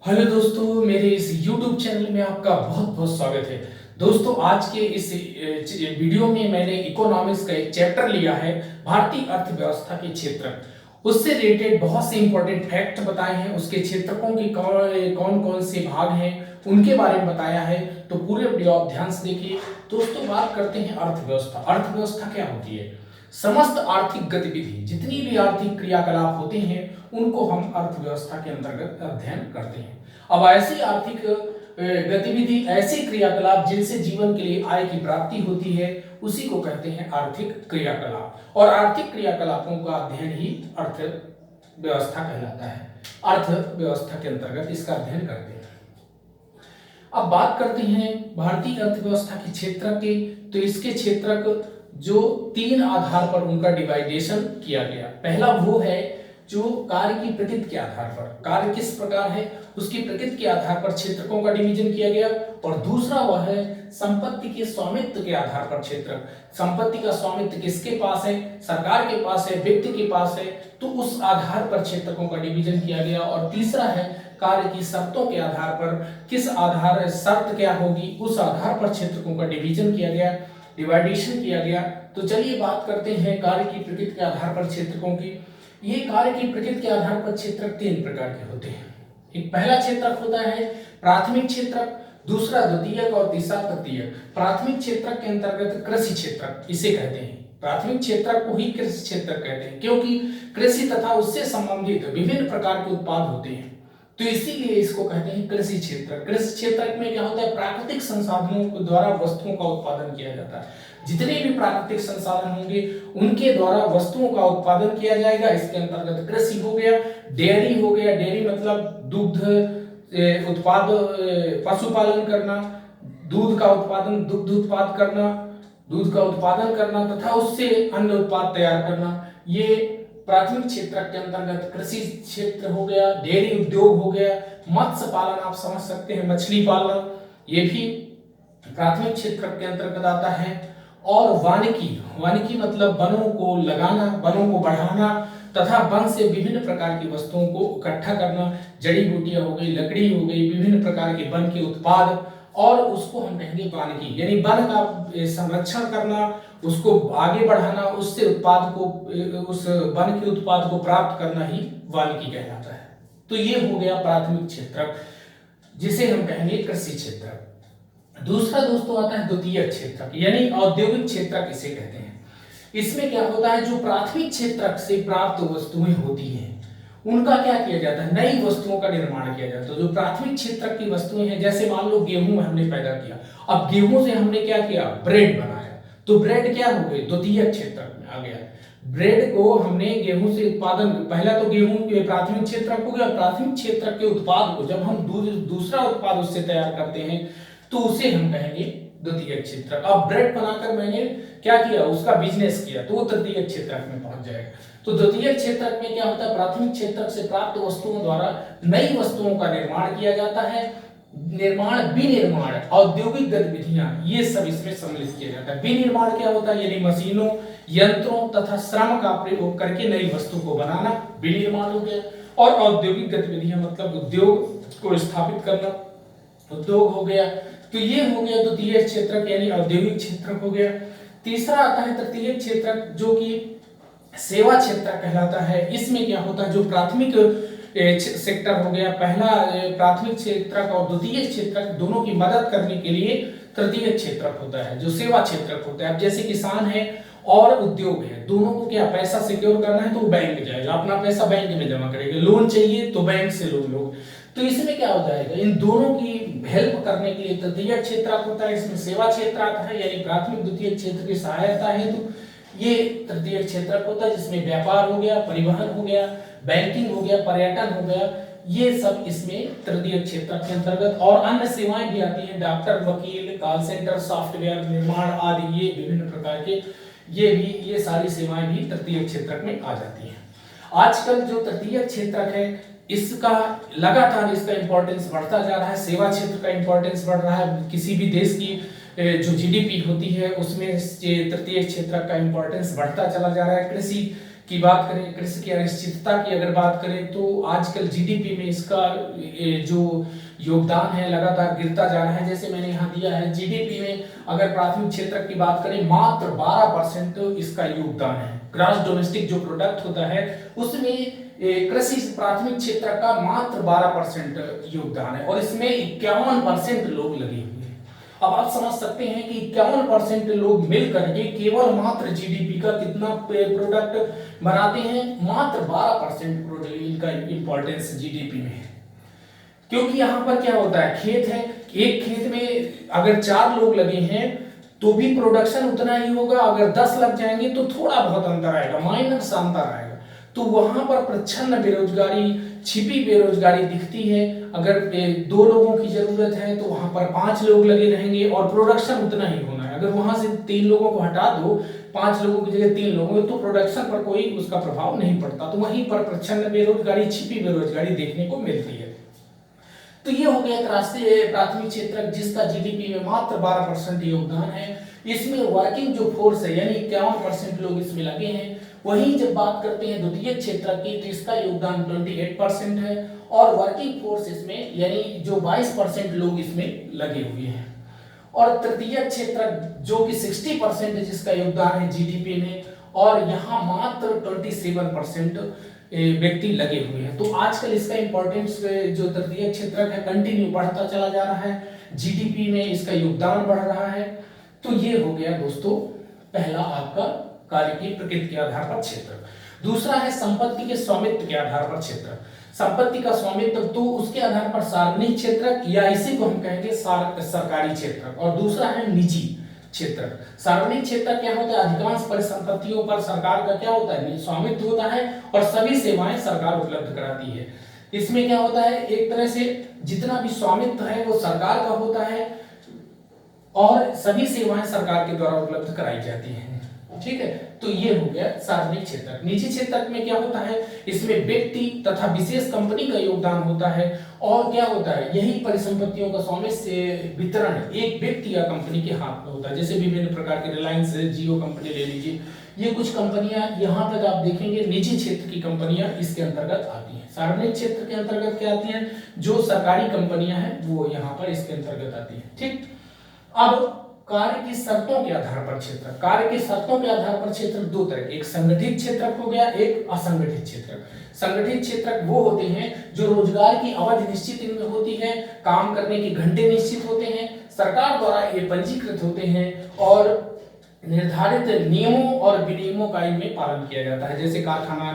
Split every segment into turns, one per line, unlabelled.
Hello दोस्तों, मेरे इस YouTube चैनल में आपका बहुत बहुत स्वागत है। दोस्तों, आज के इस वीडियो में मैंने इकोनॉमिक्स का एक चैप्टर लिया है, भारतीय अर्थव्यवस्था के क्षेत्र। उससे रिलेटेड बहुत से इंपॉर्टेंट फैक्ट बताए हैं, उसके क्षेत्रकों के कौन कौन से भाग हैं उनके बारे में बताया है। तो पूरे वीडियो आप ध्यान से देखिए। दोस्तों, बात करते हैं अर्थव्यवस्था। अर्थव्यवस्था क्या होती है? समस्त आर्थिक गतिविधि, जितनी भी आर्थिक क्रियाकलाप होते हैं उनको हम अर्थव्यवस्था के अंतर्गत अध्ययन करते हैं। अब ऐसी आर्थिक गतिविधि, ऐसे क्रियाकलाप जिनसे जीवन के लिए आय की प्राप्ति होती है, उसी को कहते हैं आर्थिक क्रियाकलाप। और आर्थिक क्रियाकलापों का अध्ययन ही अर्थव्यवस्था कहलाता है। अर्थव्यवस्था के अंतर्गत इसका अध्ययन करते हैं। अब बात करते हैं भारतीय अर्थव्यवस्था के क्षेत्र के। तो इसके क्षेत्रक जो तीन आधार पर उनका डिवाइडेशन किया गया। पहला वो है जो कार्य की प्रकृति के आधार पर, कार्य किस प्रकार है उसकी प्रकृति के आधार पर क्षेत्रकों का डिवीजन किया गया। और दूसरा वह है संपत्ति के स्वामित्व के आधार पर क्षेत्र। संपत्ति का स्वामित्व किसके पास है? सरकार के पास है, व्यक्ति के पास है, तो उस आधार पर क्षेत्रकों का डिवीजन किया गया। और तीसरा है कार्य की शर्तों के आधार पर, किस आधार शर्त क्या होगी उस आधार पर क्षेत्रकों का डिवीजन किया गया, डिवाइडेशन किया गया। तो चलिए बात करते हैं कार्य की प्रकृति के आधार पर क्षेत्रकों की। ये कार्य की प्रकृति के आधार पर क्षेत्रक तीन प्रकार के होते हैं। एक पहला क्षेत्रक होता है प्राथमिक क्षेत्रक, दूसरा द्वितीयक और तीसरा तृतीयक। प्राथमिक क्षेत्रक के अंतर्गत कृषि क्षेत्रक इसे कहते हैं। प्राथमिक क्षेत्रक को ही कृषि क्षेत्रक कहते हैं, क्योंकि कृषि तथा उससे संबंधित विभिन्न प्रकार के उत्पाद होते हैं, तो इसीलिए इसको कहते हैं कृषि क्षेत्र। कृषि क्षेत्र में क्या होता है? प्राकृतिक संसाधनों के द्वारा वस्तुओं का उत्पादन किया जाता है। जितने भी प्राकृतिक संसाधन होंगे उनके द्वारा वस्तुओं का उत्पादन किया जाएगा। इसके अंतर्गत कृषि हो गया, डेयरी हो गया, डेयरी मतलब दुग्ध उत्पाद, पशुपालन करना, दूध का उत्पादन, दुग्ध उत्पाद करना, दूध का उत्पादन करना तथा उससे अन्य उत्पाद तैयार करना। ये प्राथमिक क्षेत्र के अंतर्गत कृषि क्षेत्र हो गया, डेयरी उद्योग हो गया, मत्स्य पालन आप समझ सकते हैं, मछली पालन, ये भी प्राथमिक क्षेत्र के अंतर्गत आता है। और वानिकी, वानिकी मतलब वनों को लगाना, वनों को बढ़ाना तथा वन से विभिन्न प्रकार की वस्तुओं को इकट्ठा करना, जड़ी बूटियां हो गई, लकड़ी हो गई, विभिन्न प्रकार के वन के उत्पाद, और उसको हम कहेंगे वानिकी, यानी वन का संरक्षण करना, उसको आगे बढ़ाना, उससे उत्पाद को, उस वन के उत्पाद को प्राप्त करना ही वानिकी कहलाता है। तो ये हो गया प्राथमिक क्षेत्र, जिसे हम कहेंगे कृषि क्षेत्र। दूसरा दोस्तों आता है द्वितीयक क्षेत्र, यानी औद्योगिक क्षेत्र इसे कहते हैं। इसमें क्या होता है? जो प्राथमिक क्षेत्र से प्राप्त वस्तुएं होती हैं उनका क्या किया जाता है? नई वस्तुओं का निर्माण किया जाता है। जो प्राथमिक क्षेत्र की वस्तुएं हैं, जैसे मान लो गेहूं हमने पैदा किया, अब गेहूं से हमने क्या किया? ब्रेड बनाया, तो ब्रेड क्या हो गई? द्वितीयक क्षेत्र में आ गया। ब्रेड को हमने गेहूं से उत्पादन, पहला तो गेहूं के प्राथमिक क्षेत्र हो गया। प्राथमिक क्षेत्र के उत्पाद को जब हम दूसरा उत्पाद उससे तैयार करते हैं तो उसे हम कहेंगे द्वितीयक क्षेत्र। अब ब्रेड बनाकर मैंने क्या किया? उसका बिजनेस किया, तो वो तृतीयक क्षेत्र में पहुंच जाएगा। तो द्वितीयक क्षेत्र में क्या होता है? प्राथमिक क्षेत्र से प्राप्त वस्तुओं द्वारा नई वस्तुओं का निर्माण किया जाता है। निर्माण, विनिर्माण, औद्योगिक गतिविधियां, ये सब इसमें सम्मिलित किया जाता है। विनिर्माण क्या होता है? यानी मशीनों, यंत्रों तथा श्रम का प्रयोग करके नई वस्तु को बनाना, विनिर्माण हो गया। और औद्योगिक गतिविधियां मतलब उद्योग को स्थापित करना, उद्योग हो गया। तो ये हो गया द्वितीय क्षेत्र, यानी औद्योगिक क्षेत्र हो गया। तीसरा आता है तृतीय क्षेत्र, जो कि सेवा क्षेत्र कहलाता है। इसमें क्या होता है? जो प्राथमिक सेक्टर हो गया, पहला प्राथमिक क्षेत्र और द्वितीय क्षेत्र दोनों की मदद करने के लिए तृतीय क्षेत्र होता है, जो सेवा क्षेत्र होता है। अब जैसे किसान है और उद्योग है, दोनों को क्या पैसा सिक्योर करना है तो बैंक जाएगा, अपना पैसा बैंक में जमा करेगा। लोन चाहिए तो बैंक से लोन लो, तो इसमें क्या हो जाएगा? इन दोनों की हेल्प करने के लिए तृतीय क्षेत्र होता है। इसमें सेवा क्षेत्र आता है, यानी प्राथमिक द्वितीय क्षेत्र की सहायता है। तो ये तृतीय क्षेत्र होता है, जिसमें व्यापार हो गया, परिवहन हो गया, बैंकिंग हो गया, पर्यटन हो गया, ये सब इसमें तृतीय क्षेत्र के अंतर्गत। और अन्य सेवाएं भी आती हैं, डॉक्टर, वकील, कॉल सेंटर, सॉफ्टवेयर निर्माण आदि, ये विभिन्न प्रकार के ये सारी सेवाएं भी तृतीय क्षेत्र में आ जाती हैं। आजकल जो तृतीय क्षेत्र है इसका लगातार इसका इंपॉर्टेंस बढ़ता जा रहा है। सेवा क्षेत्र का इंपॉर्टेंस बढ़ रहा है। किसी भी देश की जो जीडीपी होती है उसमें तृतीय क्षेत्र का इंपॉर्टेंस बढ़ता चला जा रहा है। कृषि की बात करें, कृषि की अनिश्चितता की अगर बात करें तो आजकल जीडीपी में इसका जो योगदान है लगातार गिरता जा रहा है। जैसे मैंने यहाँ दिया है, जीडीपी में अगर प्राथमिक क्षेत्र की बात करें मात्र 12% इसका योगदान है। ग्रॉस डोमेस्टिक जो प्रोडक्ट होता है उसमें कृषि प्राथमिक क्षेत्र का मात्र 12% योगदान है और इसमें 51% लोग लगे हुए हैं। अब आप समझ सकते हैं कि 51% लोग मिल करके केवल मात्र जीडीपी का कितना प्रोडक्ट बनाते हैं, मात्र 12% इनका इंपॉर्टेंस जीडीपी में है। क्योंकि यहाँ पर क्या होता है, खेत है, एक खेत में अगर 4 लोग लगे हैं तो भी प्रोडक्शन उतना ही होगा, अगर 10 लग जाएंगे तो थोड़ा बहुत अंतर आएगा, माइनस अंतर आएगा। तो वहां पर प्रच्छन्न बेरोजगारी, छिपी बेरोजगारी दिखती है। अगर 2 लोगों की जरूरत है तो वहां पर 5 लोग लगे रहेंगे और प्रोडक्शन उतना ही होना है। अगर वहां से 3 लोगों को हटा दो, 5 लोगों की जगह 3 लोगों तो प्रोडक्शन पर कोई उसका प्रभाव नहीं पड़ता। तो वहीं पर प्रच्छन्न बेरोजगारी, छिपी बेरोजगारी देखने को मिलती है। तो ये हो गया एक राष्ट्रीय प्राथमिक क्षेत्र जिसका जीडीपी में मात्र 12% योगदान है। इसमें वर्किंग जो फोर्स है यानी 51% लोग इसमें लगे हैं। वहीं जब बात करते हैं द्वितीय क्षेत्र की तो इसका योगदान 28% है और वर्किंग फोर्स इसमें यानी जो 22% लोग इसमें लगे हुए हैं। और तृतीय क्षेत्र जो कि 60% है जिसका योगदान है जीडीपी में, और यहाँ मात्र 27% व्यक्ति लगे हुए हैं। तो आजकल इसका इंपॉर्टेंस जो तृतीय क्षेत्र है कंटिन्यू बढ़ता चला जा रहा है, जीडीपी में इसका योगदान बढ़ रहा है। तो ये हो गया दोस्तों पहला आपका कार्य की प्रकृति के आधार पर क्षेत्र। दूसरा है संपत्ति के स्वामित्व के आधार पर क्षेत्र। संपत्ति का स्वामित्व तो उसके आधार पर सार्वजनिक क्षेत्र या इसी को हम कहेंगे सरकारी क्षेत्र, और दूसरा है निजी क्षेत्र। सार्वजनिक क्षेत्र क्या होता है, अधिकांश परिसंपत्तियों पर सरकार का क्या होता है, स्वामित्व होता है और सभी सेवाएं सरकार उपलब्ध कराती है। इसमें क्या होता है, एक तरह से जितना भी स्वामित्व है वो सरकार का होता है और सभी सेवाएं सरकार के द्वारा उपलब्ध कराई जाती हैं। ठीक है, तो ये हो गया सार्वजनिक क्षेत्र। निजी क्षेत्र में क्या होता है, इसमें व्यक्ति तथा विशेष कंपनी का योगदान होता है और क्या होता है, यही परिसंपत्तियों का स्वामित्व वितरण एक व्यक्ति या कंपनी के हाथ में होता है। जैसे विभिन्न प्रकार के रिलायंस, जियो कंपनी ले लीजिए, ये कुछ कंपनियां यहाँ तक आप देखेंगे निजी क्षेत्र की कंपनियां इसके अंतर्गत आती हैं। सार्वजनिक क्षेत्र के अंतर्गत क्या आती हैं, जो सरकारी कंपनियां हैं वो यहाँ पर इसके अंतर्गत आती है। ठीक, अब कार्य की शर्तों के आधार पर क्षेत्र। कार्य की शर्तों के आधार पर क्षेत्र दो तरह के, एक संगठित क्षेत्र हो गया, एक असंगठित क्षेत्र। संगठित क्षेत्र वो होते हैं जो रोजगार की अवधि निश्चित इनमें होती है, काम करने के घंटे निश्चित होते हैं, सरकार द्वारा ये पंजीकृत होते हैं और निर्धारित नियमों और विनियमों का इनमें पालन किया जाता है। जैसे कारखाना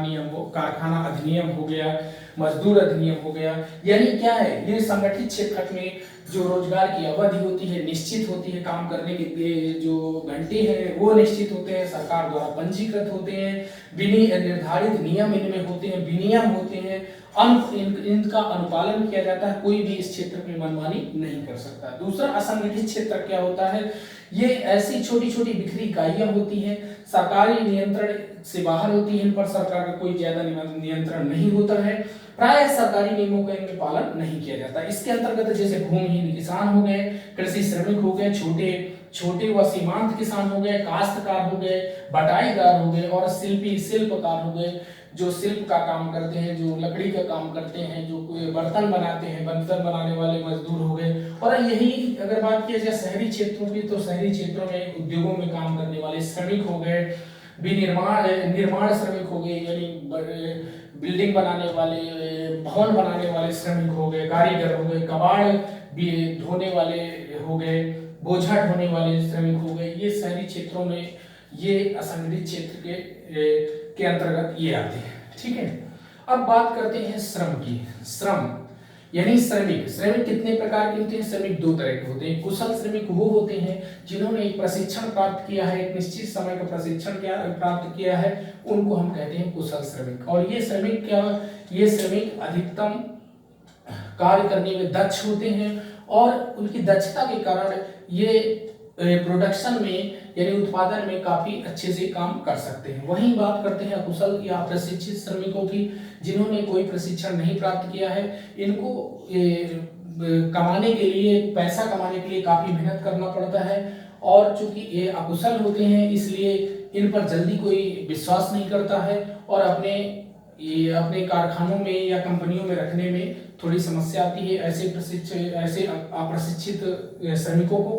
अधिनियम हो गया, मजदूर अधिनियम हो गया। यानी क्या है, ये संगठित क्षेत्र में जो रोजगार की अवधि होती है निश्चित होती है, काम करने के जो घंटे हैं वो निश्चित होते हैं, सरकार द्वारा पंजीकृत होते हैं, निर्धारित नियम इनमें होते हैं, विनियम होते हैं, इनका अनुपालन किया जाता है, कोई भी इस क्षेत्र में मनमानी नहीं कर सकता। दूसरा असंगठित क्षेत्र क्या होता है, ये ऐसी छोटी छोटी बिखरी इकाइयां होती हैं, सरकारी नियंत्रण से बाहर होती है, इन पर सरकार का कोई ज्यादा नियंत्रण नहीं होता है, प्राय सरकारी नियमों का इनमें पालन नहीं किया जाता। इसके अंतर्गत जैसे भूमिहीन किसान हो गए, कृषि श्रमिक हो गए, छोटे व सीमांत किसान हो गए, काश्तकार हो गए, बटाईदार हो गए और शिल्पकार हो गए, जो शिल्प का काम करते हैं, जो लकड़ी का काम करते हैं, जो बर्तन बनाते हैं, बर्तन बनाने वाले मजदूर हो गए। और यही अगर बात किया जाए शहरी क्षेत्रों की, तो शहरी क्षेत्रों में उद्योगों में काम करने वाले श्रमिक हो गए, निर्माण श्रमिक हो गए, यानी बिल्डिंग बनाने वाले, भवन बनाने वाले श्रमिक हो गए, कारीगर हो गए, कबाड़ धोने वाले हो गए, बोझा ढोने वाले श्रमिक हो गए। ये शहरी क्षेत्रों में, ये असंगठित क्षेत्र के अंतर्गत ये आते हैं। ठीक है, अब बात करते हैं श्रम की। श्रम यानी श्रमिक कितने प्रकार के होते हैं, श्रमिक दो तरह के होते हैं। कुशल श्रमिक वो होते हैं जिन्होंने एक प्रशिक्षण प्राप्त किया है, एक निश्चित समय का प्रशिक्षण प्राप्त किया है, उनको हम कहते हैं कुशल श्रमिक। और ये श्रमिक अधिकतम कार्य करने में दक्ष होते हैं और उनकी दक्षता के कारण ये प्रोडक्शन में यानी उत्पादन में काफी अच्छे से काम कर सकते हैं। वहीं बात करते हैं अकुशल या प्रशिक्षित श्रमिकों की, जिन्होंने कोई प्रशिक्षण नहीं प्राप्त किया है। इनको कमाने के लिए, पैसा कमाने के लिए काफी मेहनत करना पड़ता है और चूंकि ये अकुशल होते हैं इसलिए इन पर जल्दी कोई विश्वास नहीं करता है और अपने कारखानों में या कंपनियों में रखने में थोड़ी समस्या आती है ऐसे अप्रशिक्षित श्रमिकों को।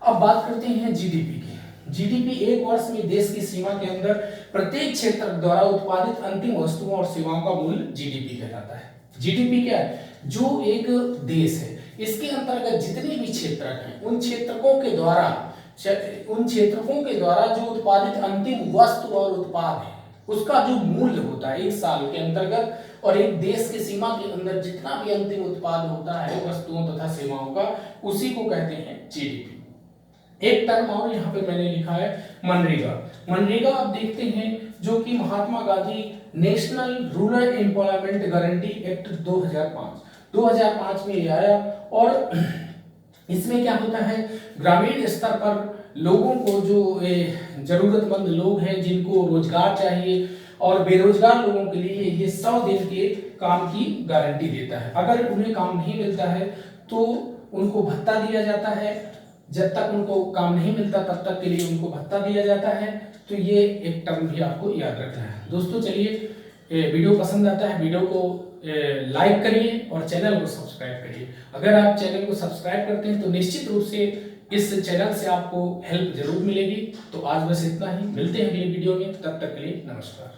अब बात करते हैं जीडीपी की। जीडीपी एक वर्ष में देश की सीमा के अंदर प्रत्येक क्षेत्र द्वारा उत्पादित अंतिम वस्तुओं और सेवाओं का मूल्य जीडीपी कहलाता है। जीडीपी क्या है? जो एक देश है इसके अंतर्गत जितने भी क्षेत्र हैं उन क्षेत्रकों के द्वारा जो उत्पादित अंतिम वस्तु और उत्पाद है उसका जो मूल्य होता है एक साल के अंतर्गत और एक देश के सीमा के अंदर जितना भी अंतिम उत्पाद होता है वस्तुओं तथा सेवाओं का, उसी को कहते हैं जीडीपी। एक टर्म और यहाँ पे मैंने लिखा है मनरेगा। मनरेगा आप देखते हैं जो कि Mahatma Gandhi national rural employment guarantee act 2005 में आया और इसमें क्या होता है, ग्रामीण स्तर पर लोगों को जो जरूरतमंद लोग हैं जिनको रोजगार चाहिए और बेरोजगार लोगों के लिए ये 100 दिन के काम की गारंटी देता है। अगर उन्हें काम नहीं मिलता है तो उनको भत्ता दिया जाता है, जब तक उनको काम नहीं मिलता तब तक के लिए उनको भत्ता दिया जाता है। तो ये एक टर्म भी आपको याद रखना है। दोस्तों चलिए, वीडियो पसंद आता है वीडियो को लाइक करिए और चैनल को सब्सक्राइब करिए। अगर आप चैनल को सब्सक्राइब करते हैं तो निश्चित रूप से इस चैनल से आपको हेल्प जरूर मिलेगी। तो आज बस इतना ही, मिलते हैं अगली वीडियो में, तब तक के लिए नमस्कार।